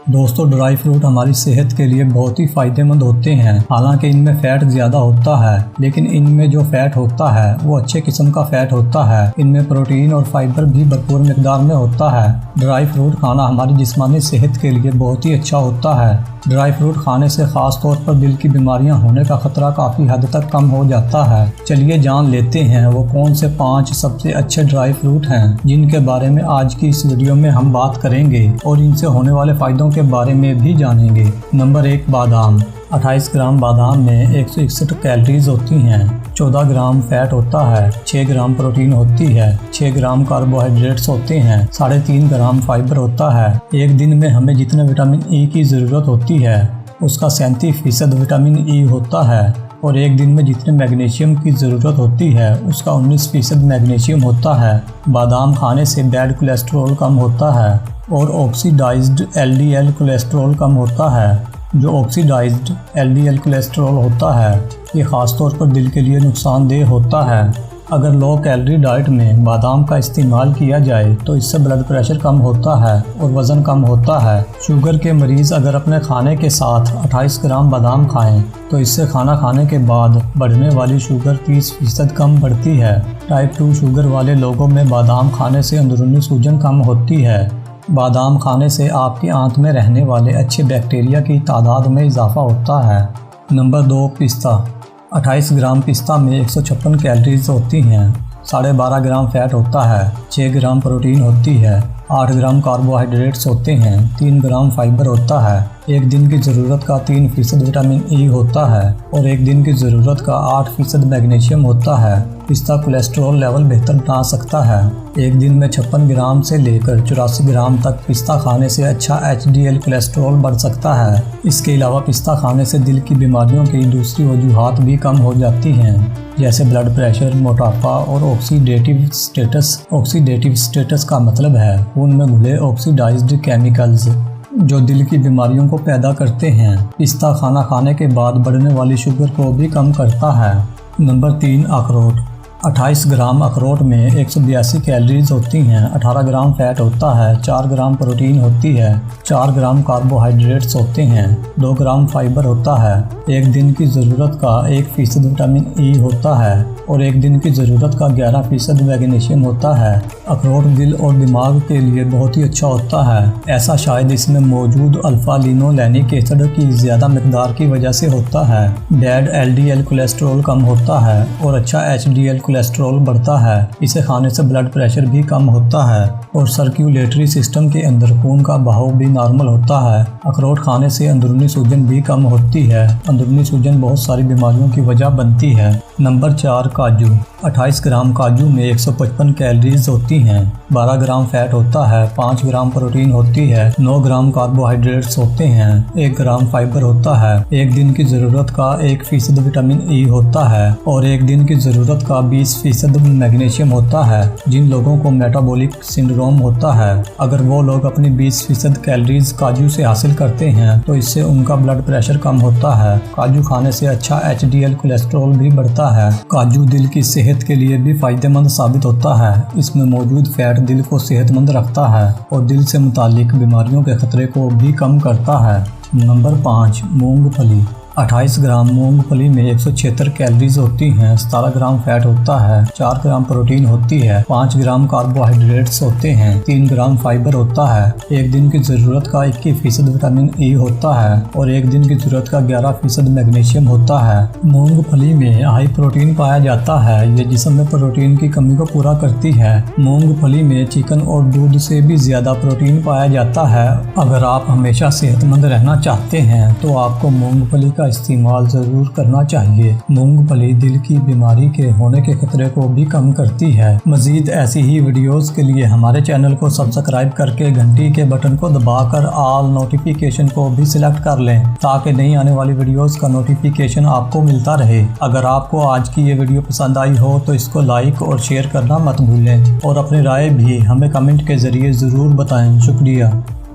दोस्तों, dry fruit हमारी सेहत के लिए बहुत ही फायदेमंद होते हैं। हालांकि इनमें फैट ज़्यादा होता है, लेकिन इनमें जो फैट होता है वो अच्छे किस्म का फैट होता है। इनमें प्रोटीन और फाइबर भी भरपूर मिकदार में होता है। ड्राई फ्रूट खाना हमारी जिस्मानी सेहत के लिए बहुत ही अच्छा होता है। ड्राई फ्रूट खाने से ख़ास तौर पर दिल की बीमारियां होने का खतरा काफ़ी हद तक कम हो जाता है। चलिए जान लेते हैं वो कौन से 5 सबसे अच्छे ड्राई फ्रूट हैं जिनके बारे में आज की इस वीडियो में हम बात करेंगे और इनसे होने वाले फ़ायदों के बारे में भी जानेंगे। नंबर 1, बादाम। 28 ग्राम बादाम में 161 कैलोरीज होती हैं, 14 ग्राम फैट होता है, 6 ग्राम प्रोटीन होती है, 6 ग्राम कार्बोहाइड्रेट्स होते हैं, 3.5 ग्राम फाइबर होता है। एक दिन में हमें जितने विटामिन ई की ज़रूरत होती है उसका 37% विटामिन ई होता है और एक दिन में जितने मैग्नीशियम की ज़रूरत होती है उसका 19% मैग्नीशियम होता है। बादाम खाने से बैड कोलेस्ट्रॉल कम होता है और ऑक्सीडाइज्ड एलडीएल कोलेस्ट्रॉल कम होता है। जो ऑक्सीडाइज्ड एलडीएल कोलेस्ट्रॉल होता है ये ख़ास तौर पर दिल के लिए नुकसानदेह होता है। अगर लो कैलोरी डाइट में बादाम का इस्तेमाल किया जाए तो इससे ब्लड प्रेशर कम होता है और वज़न कम होता है। शुगर के मरीज़ अगर अपने खाने के साथ 28 ग्राम बादाम खाएं तो इससे खाना खाने के बाद बढ़ने वाली शुगर 30% कम बढ़ती है। टाइप 2 शुगर वाले लोगों में बादाम खाने से अंदरूनी सूजन कम होती है। बादाम खाने से आपकी आंत में रहने वाले अच्छे बैक्टीरिया की तादाद में इजाफा होता है। नंबर 2, पिस्ता। 28 ग्राम पिस्ता में 156 कैलोरीज होती हैं, 12.5 ग्राम फैट होता है, 6 ग्राम प्रोटीन होती है, 8 ग्राम कार्बोहाइड्रेट्स होते हैं, 3 ग्राम फाइबर होता है। एक दिन की ज़रूरत का 3% विटामिन ई होता है और एक दिन की ज़रूरत का 8% मैग्नीशियम होता है। पिस्ता कोलेस्ट्रॉल लेवल बेहतर बना सकता है। एक दिन में 56 ग्राम से लेकर 84 ग्राम तक पिस्ता खाने से अच्छा एचडीएल कोलेस्ट्रॉल बढ़ सकता है। इसके अलावा पिस्ता खाने से दिल की बीमारियों की दूसरी वजूहात भी कम हो जाती हैं, जैसे ब्लड प्रेशर, मोटापा और ऑक्सीडेटिव स्टेटस। ऑक्सीडेटिव स्टेटस का मतलब है खून में घुले ऑक्सीडाइज्ड केमिकल्स जो दिल की बीमारियों को पैदा करते हैं। पिस्ता खाना खाने के बाद बढ़ने वाली शुगर को भी कम करता है। नंबर 3, अखरोट। 28 ग्राम अखरोट में 182 कैलोरीज होती हैं, 18 ग्राम फैट होता है, 4 ग्राम प्रोटीन होती है, 4 ग्राम कार्बोहाइड्रेट्स होते हैं, 2 ग्राम फाइबर होता है। एक दिन की ज़रूरत का 1% विटामिन ई होता है और एक दिन की ज़रूरत का 11% मैग्नीशियम होता है। अखरोट दिल और दिमाग के लिए बहुत ही अच्छा होता है। ऐसा शायद इसमें मौजूद अल्फा लिनोलेनिक एसिड की ज़्यादा मिकदार की वजह से होता है। बैड एलडीएल कोलेस्ट्रॉल कम होता है और अच्छा एचडीएल कोलेस्ट्रॉल बढ़ता है। इसे खाने से ब्लड प्रेशर भी कम होता है और सर्कुलेटरी सिस्टम के अंदर खून का बहाव भी नॉर्मल होता है। अखरोट खाने से अंदरूनी सूजन भी कम होती है। अंदरूनी सूजन बहुत सारी बीमारियों की वजह बनती है। नंबर 4, काजू। 28 ग्राम काजू में 155 कैलोरीज होती हैं, 12 ग्राम फैट होता है, 5 ग्राम प्रोटीन होती है, 9 ग्राम कार्बोहाइड्रेट्स होते हैं, 1 ग्राम फाइबर होता है। एक दिन की ज़रूरत का 1% विटामिन ई होता है और एक दिन की ज़रूरत का 20% मैग्नीशियम होता है। जिन लोगों को मेटाबॉलिक सिंड्रोम होता है, अगर वो लोग अपनी 20% कैलोरीज काजू से हासिल करते हैं तो इससे उनका ब्लड प्रेशर कम होता है। काजू खाने से अच्छा एचडीएल कोलेस्ट्रॉल भी बढ़ता है। काजू दिल की सेहत के लिए भी फायदेमंद साबित होता है। इसमें मौजूद फैट दिल को सेहतमंद रखता है और दिल से मुतालिक बीमारियों के खतरे को भी कम करता है। नंबर 5, मूंगफली। 28 ग्राम मूंगफली में 176 कैलोरीज होती हैं, 17 ग्राम फैट होता है, 4 ग्राम प्रोटीन होती है, 5 ग्राम कार्बोहाइड्रेट्स होते हैं, 3 ग्राम फाइबर होता है। एक दिन की ज़रूरत का 21% विटामिन ई होता है और एक दिन की ज़रूरत का 11% मैग्नीशियम होता है। मूंगफली में हाई प्रोटीन पाया जाता है। ये जिस्म में प्रोटीन की कमी को पूरा करती है। मूंगफली में चिकन और दूध से भी ज़्यादा प्रोटीन पाया जाता है। अगर आप हमेशा सेहतमंद रहना चाहते हैं तो आपको मूंगफली का इस्तेमाल ज़रूर करना चाहिए। मूंगफली दिल की बीमारी के होने के खतरे को भी कम करती है। मज़ीद ऐसी ही वीडियोस के लिए हमारे चैनल को सब्सक्राइब करके घंटी के बटन को दबाकर ऑल नोटिफिकेशन को भी सिलेक्ट कर लें ताकि नई आने वाली वीडियोस का नोटिफिकेशन आपको मिलता रहे। अगर आपको आज की ये वीडियो पसंद आई हो तो इसको लाइक और शेयर करना मत भूलें और अपनी राय भी हमें कमेंट के ज़रिए ज़रूर बताएं। शुक्रिया।